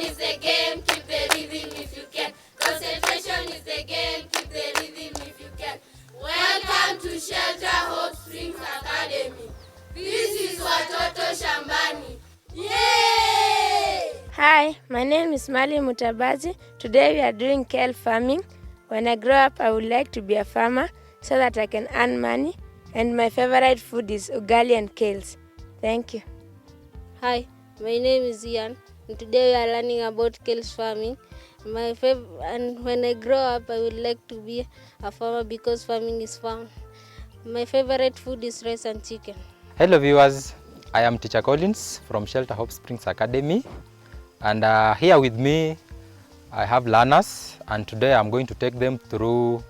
is the game, keep the rhythm if you can. Concentration is the game, keep the rhythm if you can. Welcome to Shelter Hope Springs Academy. This is Watoto Shambani. Yay! Hi, my name is Mali Mutabazi. Today we are doing kale farming. When I grow up, I would like to be a farmer so that I can earn money. And my favorite food is ugali and kales. Thank you. Hi, my name is Ian. And today we are learning about kales farming. And when I grow up, I would like to be a farmer because farming is fun. My favorite food is rice and chicken. Hello viewers, I am Teacher Collins from Shelter Hope Springs Academy, and here with me I have learners, and today I'm going to take them through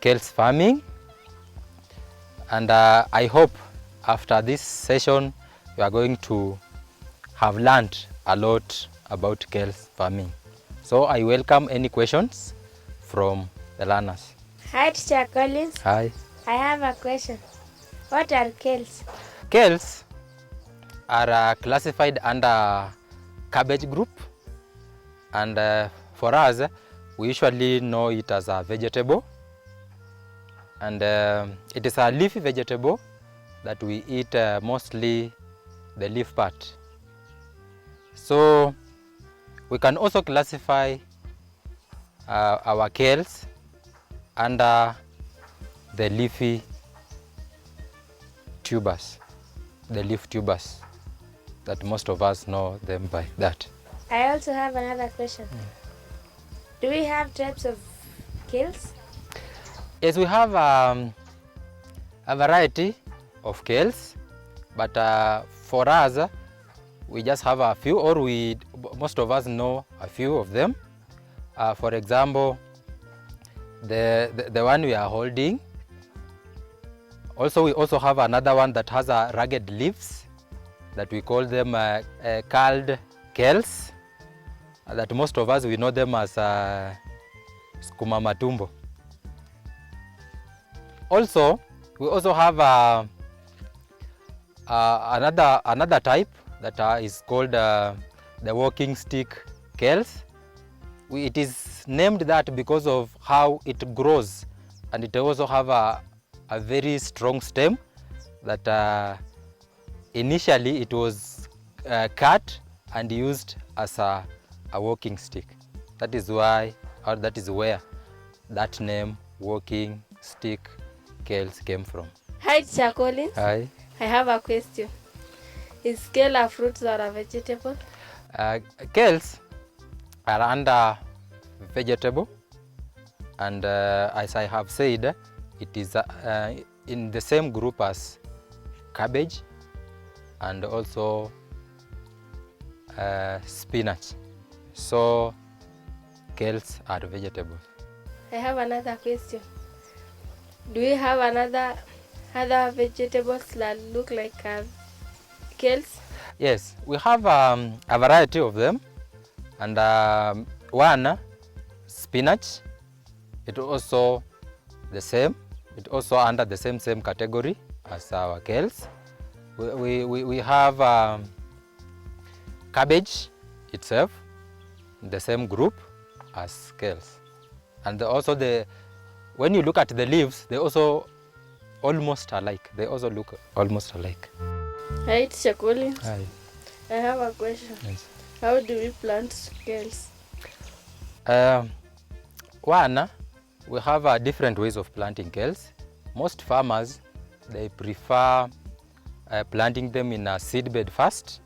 kales farming, and I hope after this session you are going to have learned a lot about kales farming. So I welcome any questions from the learners. Hi, Teacher Collins. Hi. I have a question. What are kales? Kales are classified under cabbage group, and for us we usually know it as a vegetable, and it is a leafy vegetable that we eat mostly the leaf part. So we can also classify our kales under the leafy tubers, the leaf tubers, that most of us know them by that. I also have another question. Do we have types of kales? Yes, we have a variety of kales, but for us, we just have a few, or most of us know a few of them. For example, the one we are holding. Also, we also have another one that has a rugged leaves that we call them curled kales. That most of us, we know them as skuma matumbo. Also, we also have another type that is called the walking stick kales. It is named that because of how it grows, and it also have a very strong stem that initially it was cut and used as a walking stick. That is why, or that is where that name walking stick kales came from. Hi, Teacher Collins. Hi. I have a question. Is kale a fruit or a vegetable? Kales are under vegetable, and as I have said, it is in the same group as cabbage and also spinach. So kales are vegetables. I have another question. Do we have other vegetables that look like kales? Yes, we have a variety of them, and one, spinach, it also the same. It also under the same category as our kales. We have cabbage itself, the same group as kales. And also when you look at the leaves, they also almost alike. They also look almost alike. Hi, Teacher Collins. Hi. I have a question. Yes. How do we plant kales? One, we have different ways of planting kales. Most farmers, they prefer planting them in a seed bed first.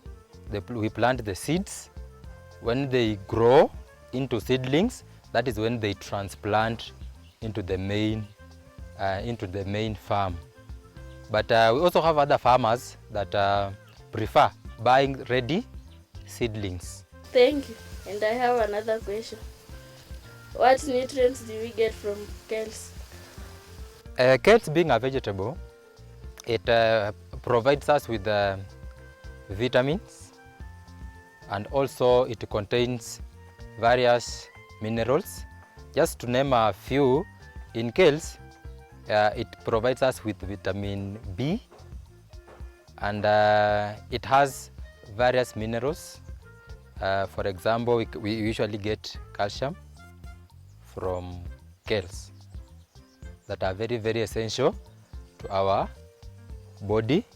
We plant the seeds. When they grow into seedlings, that is when they transplant into the main farm. But we also have other farmers that prefer buying ready seedlings. Thank you. And I have another question. What nutrients do we get from kales? Kales, being a vegetable, it provides us with vitamins, and also it contains various minerals. Just to name a few, in kales, it provides us with vitamin B, and it has various minerals For example, we usually get calcium from kales that are very, very essential to our body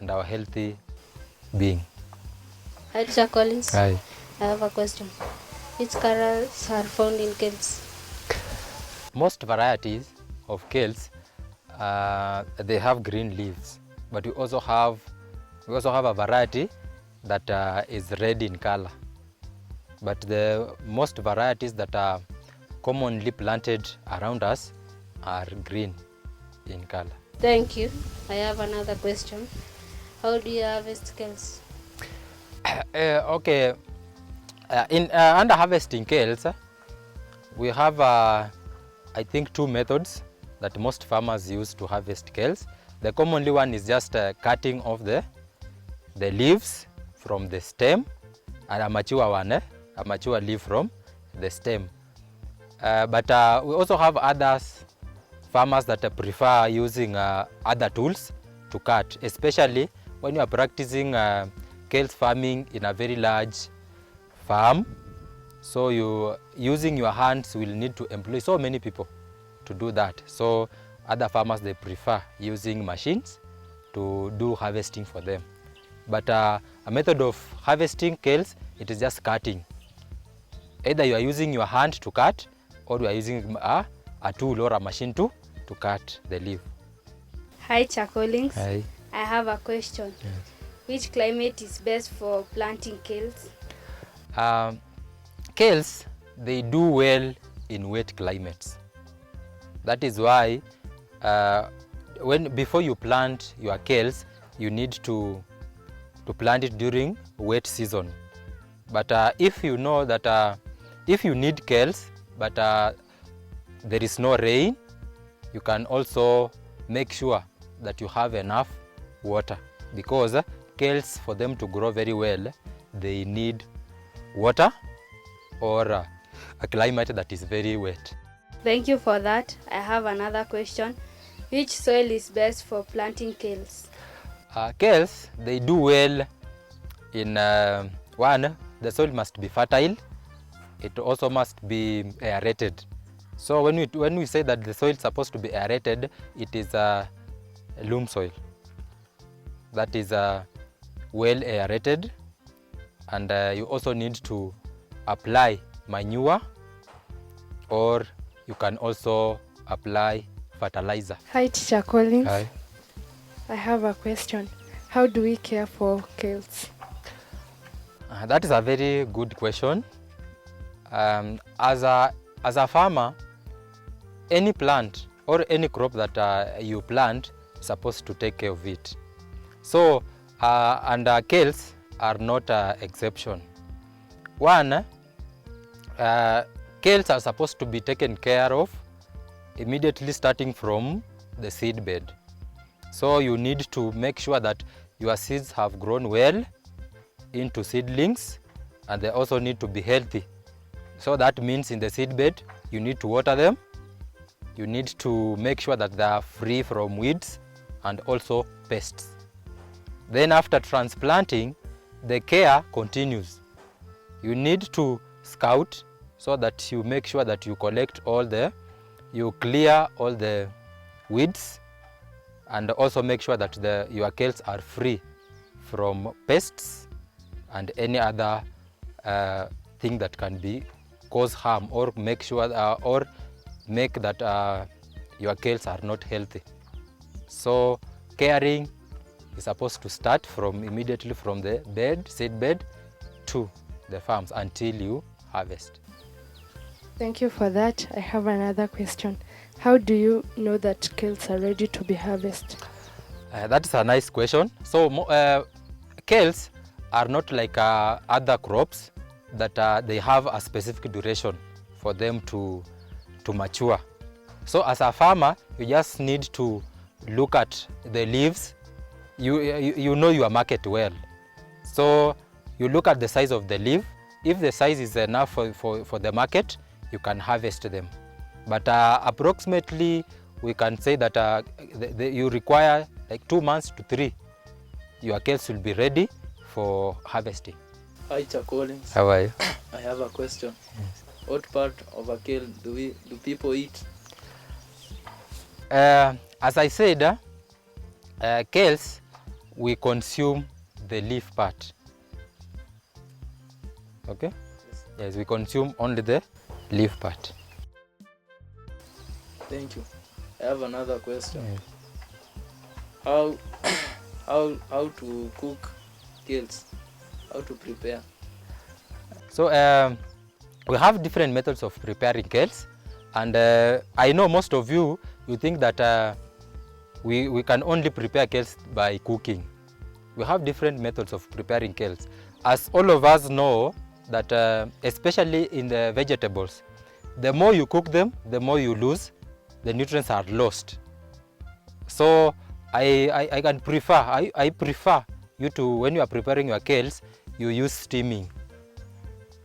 and our healthy being. Hi, Teacher Collins. Hi. I have a question. Which colors are found in kales? Most varieties of kales, they have green leaves, but we also have a variety that is red in color. But the most varieties that are commonly planted around us are green in color. Thank you. I have another question. How do you harvest kales? Okay, under harvesting kales, we have I think 2 methods that most farmers use to harvest kales. The commonly one is just cutting off the leaves from the stem, and a mature one, a mature leaf from the stem. But we also have others, farmers that prefer using other tools to cut, especially when you are practicing kales farming in a very large farm. So you using your hands will need to employ so many people to do that. So other farmers, they prefer using machines to do harvesting for them. But a method of harvesting kales, it is just cutting. Either you are using your hand to cut, or you are using a tool or a machine to cut the leaf. Hi, Teacher Collins. Hi. I have a question. Yes. Which climate is best for planting kales? Kales, they do well in wet climates. That is why before you plant your kales, you need to plant it during wet season. But if you know that if you need kales but there is no rain, you can also make sure that you have enough water, because kales, for them to grow very well, they need water or a climate that is very wet. Thank you for that. I have another question. Which soil is best for planting kales? Kales, they do well in one, the soil must be fertile. It also must be aerated. So when we say that the soil is supposed to be aerated, it is a loam soil that is well aerated, and you also need to apply manure, or you can also apply fertilizer. Hi, Teacher Collins. Hi. I have a question. How do we care for kales? That is a very good question. As a farmer, any plant or any crop that you plant is supposed to take care of it. So, and kales are not an exception. One, kales are supposed to be taken care of immediately starting from the seed bed. So you need to make sure that your seeds have grown well into seedlings, and they also need to be healthy. So that means in the seed bed, you need to water them. You need to make sure that they are free from weeds and also pests. Then after transplanting, the care continues. You need to scout so that you make sure that you you clear all the weeds, and also make sure that your kales are free from pests and any other thing that can cause harm, or make sure or make that your kales are not healthy. So caring is supposed to start immediately from the seed bed to the farms until you harvest. Thank you for that. I have another question. How do you know that kales are ready to be harvested? That is a nice question. So kales are not like other crops that they have a specific duration for them to mature. So as a farmer, you just need to look at the leaves. You know your market well. So you look at the size of the leaf. If the size is enough for the market, you can harvest them. But approximately, we can say that you require like 2 months to 3. Your kales will be ready for harvesting. Hi, Collins. How are you? I have a question. What part of a kale do people eat? As I said, kales, we consume the leaf part. Okay? Yes, we consume only the leaf part. Thank you. I have another question. Yes. How to cook kales? How to prepare? So we have different methods of preparing kales, and I know most of you think that we can only prepare kales by cooking. We have different methods of preparing kales. As all of us know that especially in the vegetables, the more you cook them, the more you lose, the nutrients are lost. So I prefer you to, when you are preparing your kales, you use steaming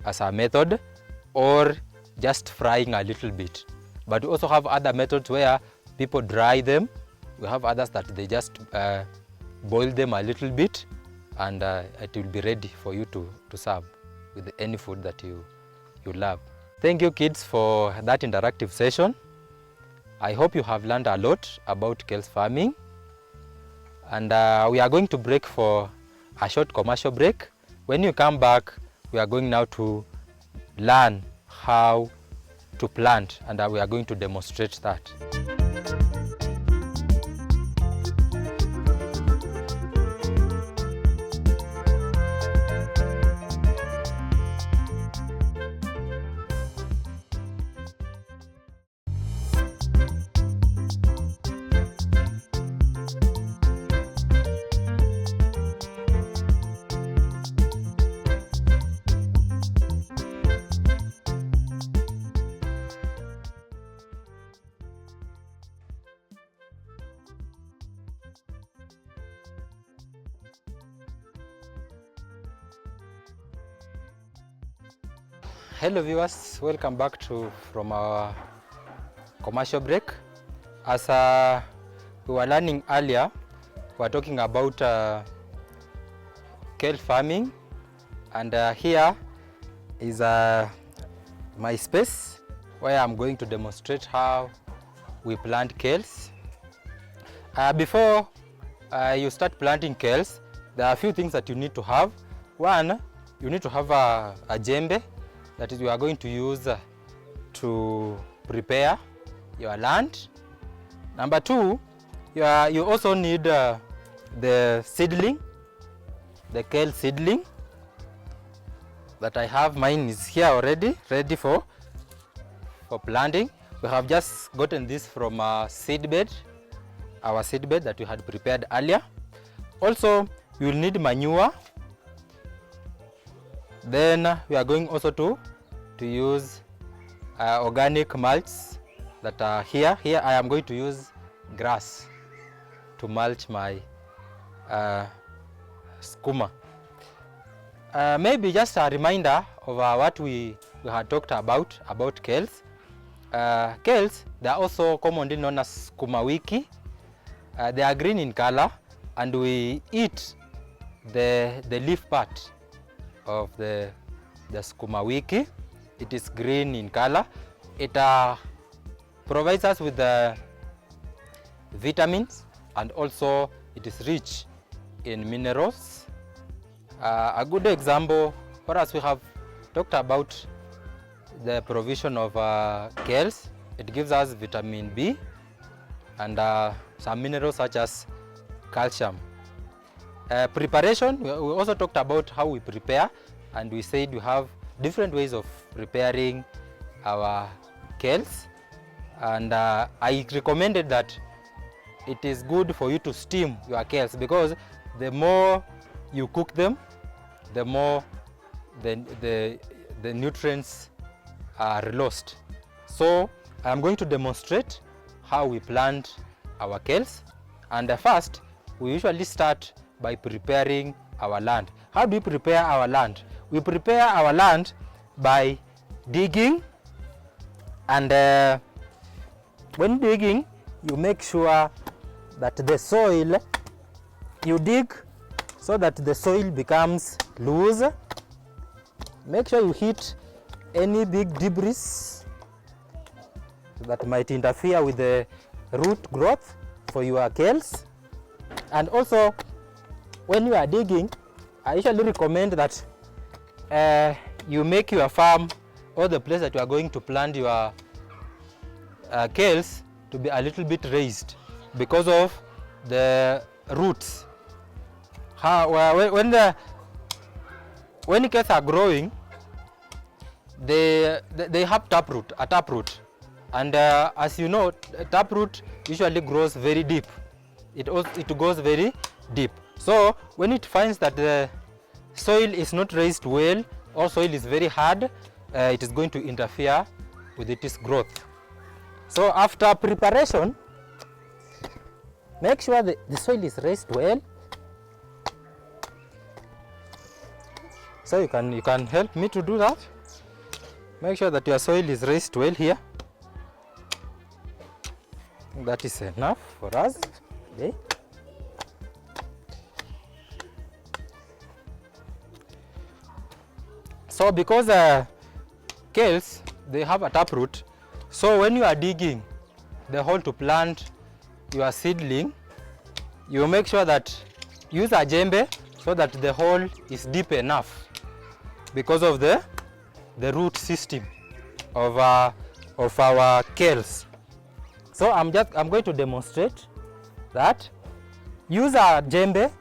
as a method, or just frying a little bit. But we also have other methods where people dry them. We have others that they just boil them a little bit, and it will be ready for you to serve with any food that you love. Thank you, kids, for that interactive session. I hope you have learned a lot about kales farming, and we are going to break for a short commercial break. When you come back, we are going now to learn how to plant, and we are going to demonstrate that. Hello viewers, welcome back from our commercial break. As we were learning earlier, we were talking about kale farming, and here is my space where I'm going to demonstrate how we plant kales. Before you start planting kales, there are a few things that you need to have. One, you need to have a jembe. That is, you are going to use to prepare your land. Number two, you also need the seedling, the kale seedling that I have. Mine is here already, ready for planting. We have just gotten this from our seed bed that we had prepared earlier. Also, you will need manure. Then we are going also to use organic mulch that are here. Here I am going to use grass to mulch my skuma. Maybe just a reminder of what we had talked about kales. Kales, they are also commonly known as skuma wiki. They are green in color, and we eat the leaf part of the skuma wiki. It is green in color. It provides us with the vitamins, and also it is rich in minerals. A good example, for us, we have talked about the provision of kales. It gives us vitamin B and some minerals such as calcium. Preparation, we also talked about how we prepare, and we said we have different ways of preparing our kales, and I recommended that it is good for you to steam your kales, because the more you cook them, the more the nutrients are lost. So I am going to demonstrate how we plant our kales, and first we usually start by preparing our land. How do we prepare our land? We prepare our land by digging, and when digging, you make sure that the soil, you dig so that the soil becomes loose, make sure you hit any big debris that might interfere with the root growth for your kales. And also, when you are digging, I usually recommend that you make your farm or the place that you are going to plant your kales to be a little bit raised because of the roots. When the kales are growing, they have a taproot, and as you know, taproot usually grows very deep. It goes very deep. So when it finds that the soil is not raised well or soil is very hard, it is going to interfere with its growth. So after preparation, make sure the soil is raised well. So you can help me to do that. Make sure that your soil is raised well here. That is enough for us. Okay. So because kales, they have a taproot, so when you are digging the hole to plant your seedling, you make sure that use a djembe so that the hole is deep enough because of the root system of our kales. So I'm going to demonstrate that. Use a djembe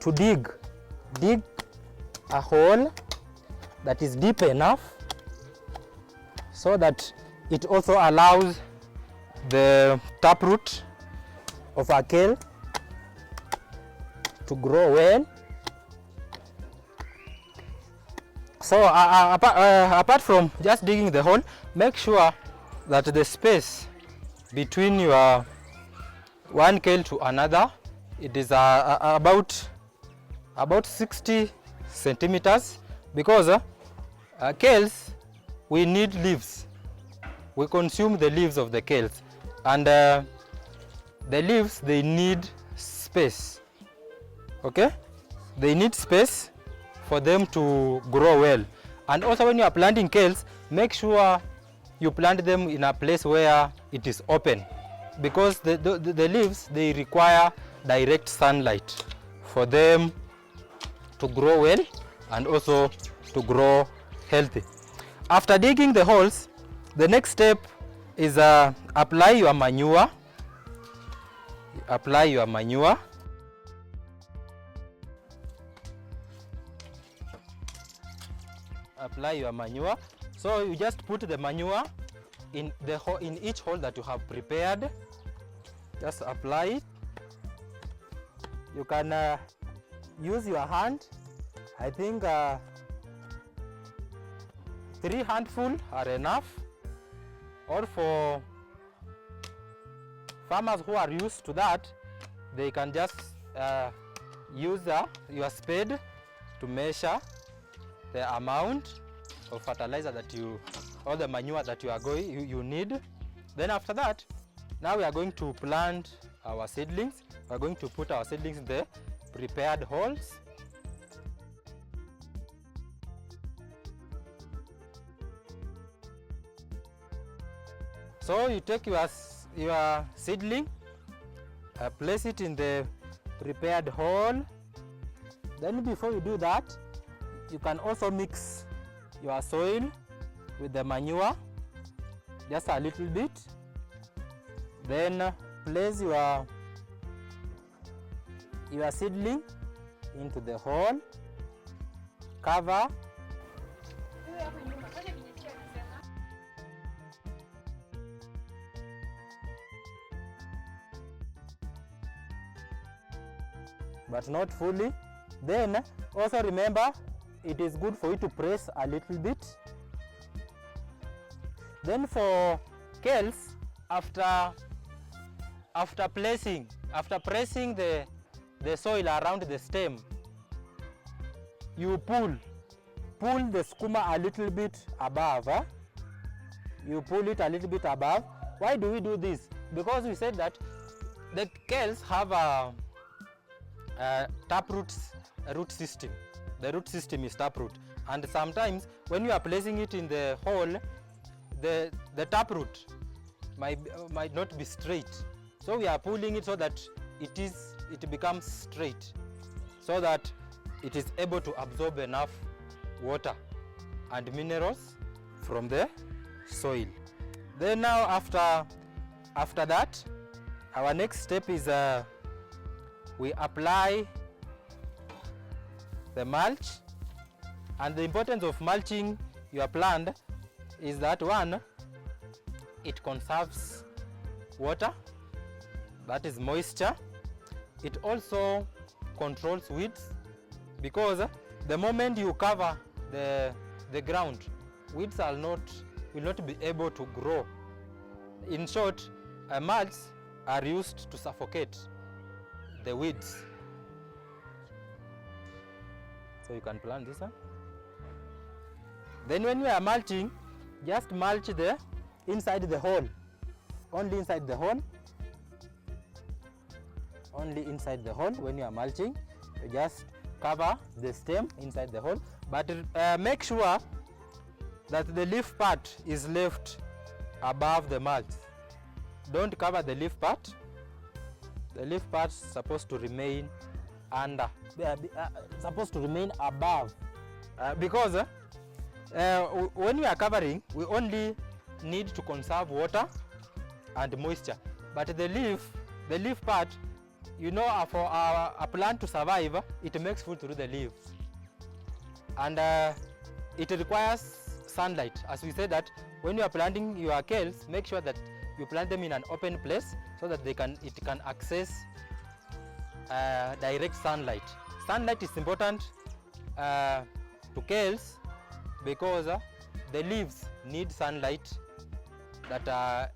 to dig a hole that is deep enough so that it also allows the taproot of a kale to grow well. So apart from just digging the hole, make sure that the space between your one kale to another, it is about 60 centimeters, because kales, we need leaves. We consume the leaves of the kales, and the leaves, they need space. Okay, they need space for them to grow well. And also when you are planting kales, make sure you plant them in a place where it is open, because the leaves, they require direct sunlight for them to grow well and also to grow healthy. After digging the holes, the next step is apply your manure. Apply your manure. Apply your manure. So you just put the manure in each hole that you have prepared. Just apply it. You can use your hand. I think 3 handfuls are enough. Or for farmers who are used to that, they can just use your spade to measure the amount of fertilizer that or the manure that you need. Then after that, now we are going to plant our seedlings. We are going to put our seedlings in the prepared holes. So you take your seedling, place it in the prepared hole. Then before you do that, you can also mix your soil with the manure, just a little bit. Then place your seedling into the hole, cover. But not fully. Then also remember, it is good for you to press a little bit. Then for kales, after pressing the soil around the stem, you pull the skuma a little bit above. You pull it a little bit above. Why do we do this? Because we said that the kales have a taproot root system. The root system is taproot, And sometimes when you are placing it in the hole, the taproot might not be straight. So we are pulling it so that it becomes straight, so that it is able to absorb enough water and minerals from the soil. Then now after that, our next step is we apply the mulch. And the importance of mulching your plant is that, one, it conserves water, that is moisture. It also controls weeds, because the moment you cover the ground, weeds will not be able to grow. In short, mulch are used to suffocate the weeds. So you can plant this one. Then when we are mulching, just mulch the inside the hole, only inside the hole, only inside the hole. When you are mulching, you just cover the stem inside the hole, but make sure that the leaf part is left above the mulch. Don't cover the leaf part. The leaf part is supposed to remain under, supposed to remain above, because when we are covering, we only need to conserve water and moisture. But the leaf part, you know, for a plant to survive, it makes food through the leaves. And it requires sunlight. As we said, that when you are planting your kales, make sure that you plant them in an open place so that it can access direct sunlight. Sunlight is important to kales, because the leaves need sunlight, that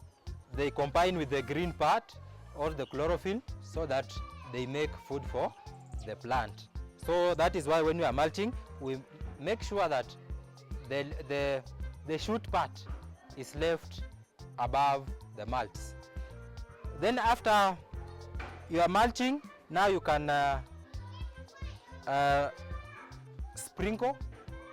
they combine with the green part or the chlorophyll, so that they make food for the plant. So that is why when we are mulching, we make sure that the shoot part is left above the mulch. Then after you are mulching, now you can sprinkle.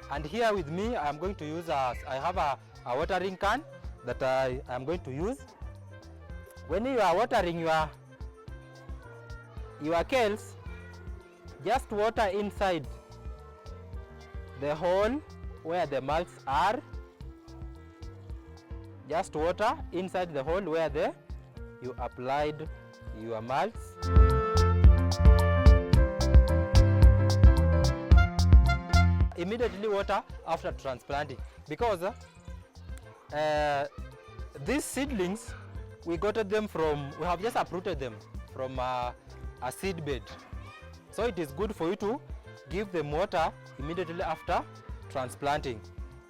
And here with me, I am going to use I have a watering can that I am going to use. When you are watering your kales, just water inside the hole where the mulch are. Just water inside the hole where you applied your mulch. Immediately water after transplanting, because these seedlings, we got them from, we have just uprooted them from a seed bed. So it is good for you to give them water immediately after transplanting.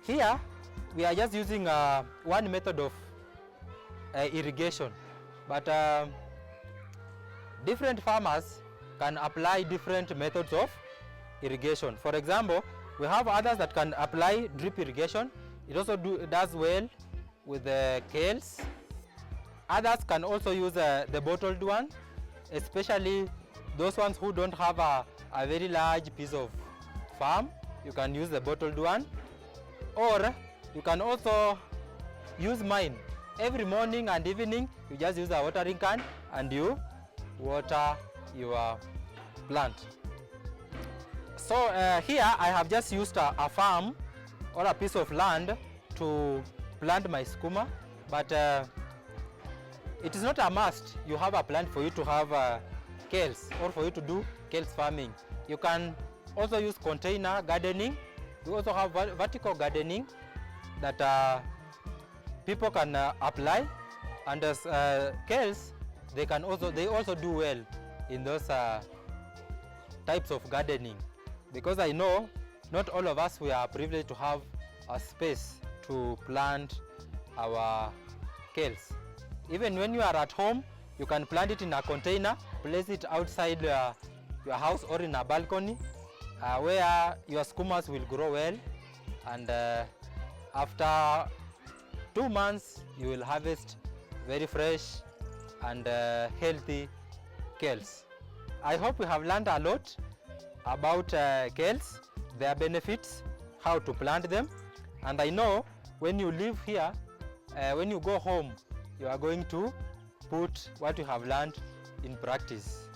Here we are just using one method of irrigation, but different farmers can apply different methods of irrigation. For example, we have others that can apply drip irrigation. It also does well with the kales. Others can also use the bottled one, especially those ones who don't have a very large piece of farm. You can use the bottled one, or you can also use mine. Every morning and evening, you just use a watering can and you water your plant. So here I have just used a farm or a piece of land to plant my skuma, but it is not a must you have a plant for you to have kales or for you to do kales farming. You can also use container gardening. You also have vertical gardening that people can apply, and as kales, they also do well in those types of gardening, because I know not all of us we are privileged to have a space to plant our kales. Even when you are at home, you can plant it in a container, place it outside your house or in a balcony where your skumas will grow well, and after 2 months you will harvest very fresh and healthy kales. I hope we have learned a lot about kales, their benefits, how to plant them, and I know when you live here, when you go home, you are going to put what you have learned in practice.